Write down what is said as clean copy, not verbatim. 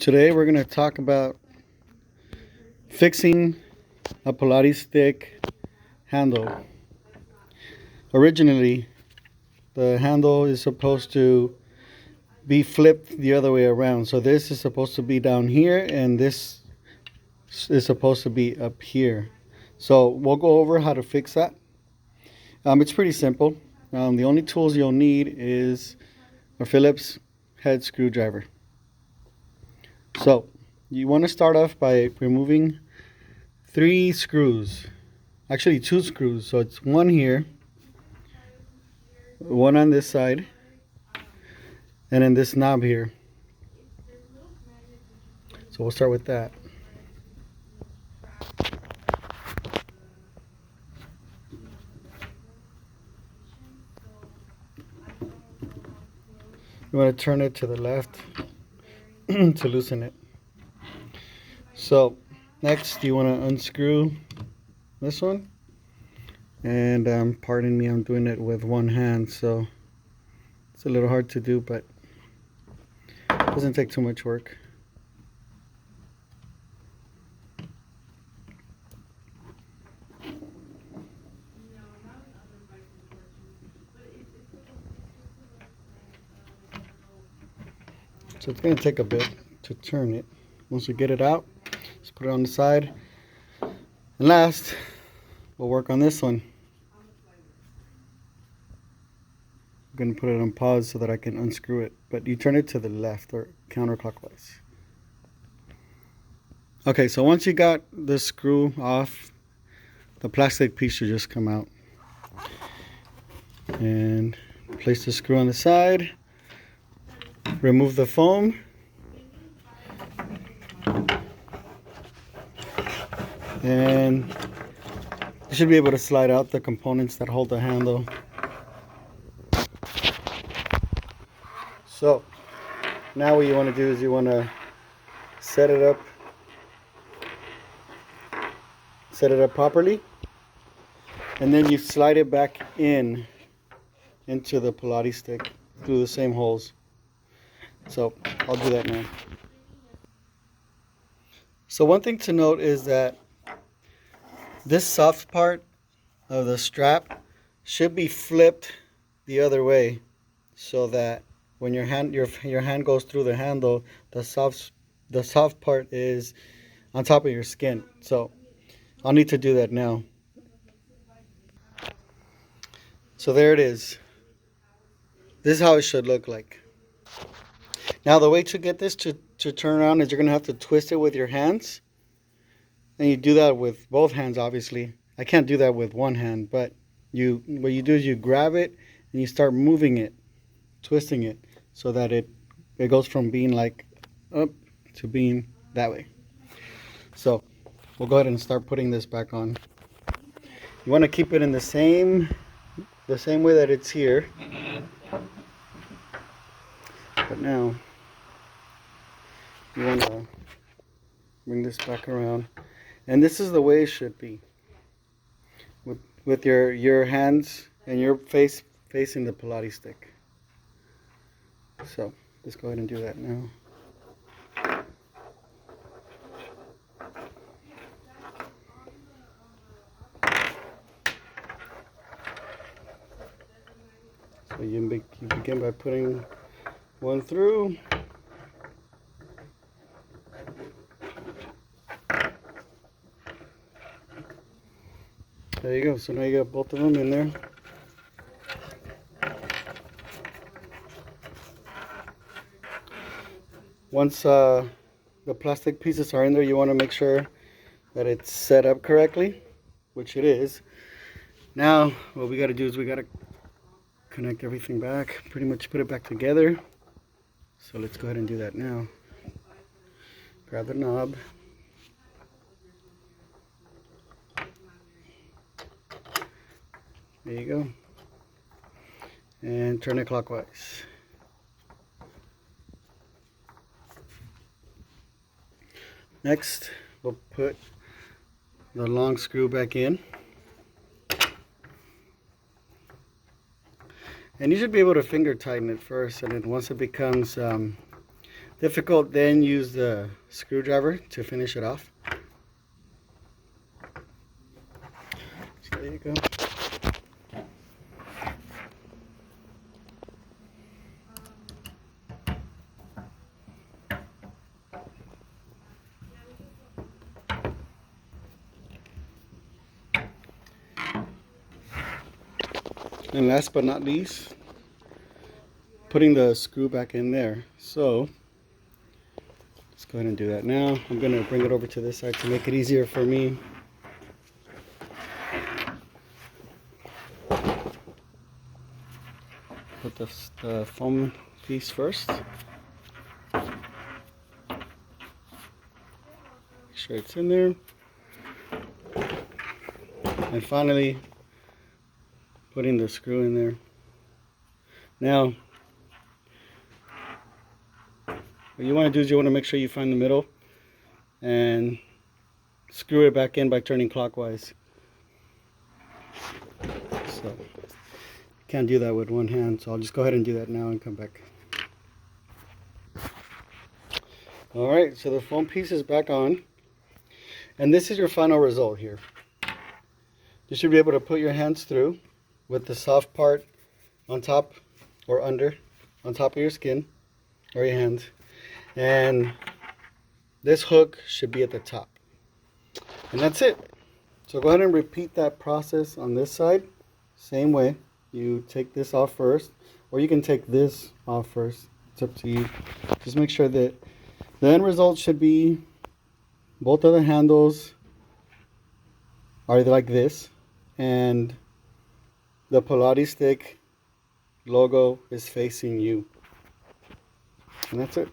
Today we're going to talk about fixing a Pilates stick handle. Originally, the handle is supposed to be flipped the other way around. So this is supposed to be down here and this is supposed to be up here. So we'll go over how to fix that. It's pretty simple. The only tools you'll need is a Phillips head screwdriver. So you want to start off by removing 3 screws, actually 2 screws. So it's one here, one on this side, and then this knob here. So we'll start with that. You want to turn it to the left to loosen it. So next you want to unscrew this one, and pardon me, I'm doing it with one hand, so it's a little hard to do, but it doesn't take too much work. So it's going to take a bit to turn it. Once we get it out, just put it on the side. And last, we'll work on this one. I'm going to put it on pause so that I can unscrew it. But you turn it to the left or counterclockwise. Okay, so once you got the screw off, the plastic piece should just come out. And place the screw on the side. Remove the foam. And you should be able to slide out the components that hold the handle. So now what you want to do is you want to set it up properly, and then you slide it back into the Pilates stick through the same holes. So I'll do that now. So one thing to note is that this soft part of the strap should be flipped the other way, so that when your hand goes through the handle, the soft part is on top of your skin. So I'll need to do that now. So there it is. This is how it should look like. Now the way to get this to turn around is you're going to have to twist it with your hands. And you do that with both hands, obviously. I can't do that with one hand, but what you do is you grab it and you start moving it, twisting it, so that it goes from being like up to being that way. So we'll go ahead and start putting this back on. You want to keep it in the same way that it's here. But now you want to bring this back around, and this is the way it should be, with your hands and your face facing the Pilates stick. So let's go ahead and do that now. So you begin by putting one through. There you go. So now you got both of them in there. Once the plastic pieces are in there, you want to make sure that it's set up correctly, which it is. Now what we got to do is we got to connect everything back, pretty much put it back together. So let's go ahead and do that now. Grab the knob. There you go. And turn it clockwise. Next, we'll put the long screw back in. And you should be able to finger tighten it first, and then once it becomes difficult, then use the screwdriver to finish it off. So there you go. And last but not least, putting the screw back in there. So let's go ahead and do that now. I'm going to bring it over to this side to make it easier for me. Put the foam piece first. Make sure it's in there. And finally, putting the screw in there. Now, what you want to do is you want to make sure you find the middle and screw it back in by turning clockwise. So, you can't do that with one hand, so I'll just go ahead and do that now and come back. Alright, so the foam piece is back on. And this is your final result here. You should be able to put your hands through with the soft part on top or under, on top of your skin or your hands. And this hook should be at the top. And that's it. So go ahead and repeat that process on this side. Same way. You take this off first, or you can take this off first. It's up to you. Just make sure that the end result should be both of the handles are like this, and the Pilates stick logo is facing you. And that's it.